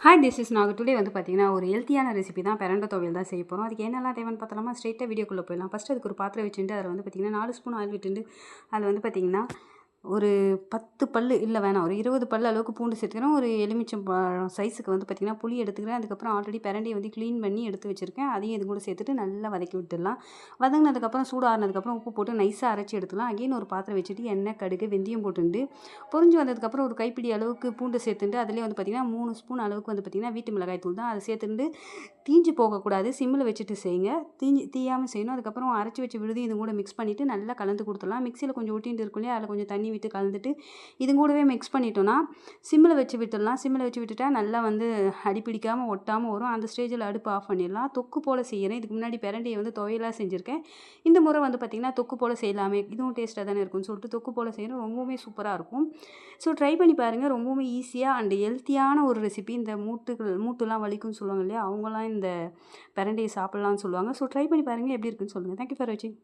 Hi this is நாங்கள் today வந்து பார்த்தீங்கன்னா ஒரு ஹெல்த்தியான ரெசிபி தான் பிரண்டை துவையல் தான் செய்ய போகிறோம். அதுக்கு என்னெல்லாம் தேவைன்னு பார்த்தலாமா? ஸ்ட்ரெயிட்டாக வீடியோக்குள்ளே போயிடலாம். ஃபஸ்ட்டு அதுக்கு ஒரு பாத்திரம் வச்சுட்டு அதில் வந்து பார்த்திங்கன்னா 4 ஸ்பூன் ஆயில் விட்டுண்டு அதில் வந்து பார்த்திங்கன்னா ஒரு 10 பல்லு இல்லை வேணாம் ஒரு 20 பல்லு அளவுக்கு பூண்டு சேர்த்துக்கிறேன். ஒரு எலுமிச்சம் பழம் சைஸுக்கு வந்து பார்த்திங்கன்னா புளி எடுத்துக்கிறேன். அதுக்கப்புறம் ஆல்ரெடி பிரண்டையை வந்து க்ளீன் பண்ணி எடுத்து வச்சுருக்கேன். அதையும் இது கூட சேர்த்துட்டு நல்லா வதக்கி விட்டுடலாம். வதங்கினதுக்கப்புறம் சூடு ஆறினதுக்கப்புறம் உப்பு போட்டு நைஸாக அரைச்சி எடுத்துக்கலாம். அகைன் ஒரு பாத்திரம் வச்சுட்டு எண்ணெய், கடுகு, வெந்தயம் போட்டுண்டு பொரிஞ்சு வந்ததுக்கப்புறம் ஒரு கைப்பிடி அளவுக்கு பூண்டு சேர்த்துட்டு அதிலே வந்து பார்த்திங்கன்னா 3 ஸ்பூன் அளவுக்கு வந்து பார்த்திங்கன்னா வீட்டு மிளகாய் தூள் தான். அதை சேர்த்துட்டு தீஞ்சு போகக்கூடாது, சிம்மில் வச்சுட்டு செய்யுங்க. தீயாமல் செய்யணும். அதுக்கப்புறம் அரைச்சி வச்ச விழுதி இது கூட மிக்ஸ் பண்ணிவிட்டு நல்லா கலந்து கொடுத்துடலாம். மிக்சியில் கொஞ்சம் ஒட்டிட்டு இருக்கும் இல்லையா, அதில் கொஞ்சம் தண்ணி விட்டு கலந்துட்டு இது கூடவே மிக்ஸ் பண்ணிட்டோன்னா சிம்மில் வச்சு விட்டுடலாம். சிம்மில் வச்சு விட்டுட்டா நல்லா வந்து அடிப்பிடிக்காமல் ஒட்டாமல் வரும். அந்த ஸ்டேஜில் அடுப்பு ஆஃப் பண்ணிடலாம். தொக்கு போல் செய்கிறேன். இதுக்கு முன்னாடி பிரண்டையை வந்து துவையலாக செஞ்சுருக்கேன். இந்த முறை வந்து பார்த்திங்கன்னா தொக்கு போல் செய்யலாமே, இதுவும் டேஸ்ட்டாக தானே இருக்கும்னு சொல்லிட்டு தொக்கு போல் செய்யணும். ரொம்பவுமே சூப்பராக இருக்கும். ஸோ ட்ரை பண்ணி பாருங்கள். ரொம்பவுமே ஈஸியாக அண்ட் ஹெல்த்தியான ஒரு ரெசிபி. இந்த மூட்டுலாம் வலிக்கும்னு சொல்லுவாங்க இல்லையா, அவங்களாம் இந்த பிரண்டையை சாப்பிட்லான்னு சொல்லுவாங்க. ஸோ ட்ரை பண்ணி பாருங்கள், எப்படி இருக்குன்னு சொல்லுங்கள். தேங்க்யூ ஃபார் வாட்சிங்.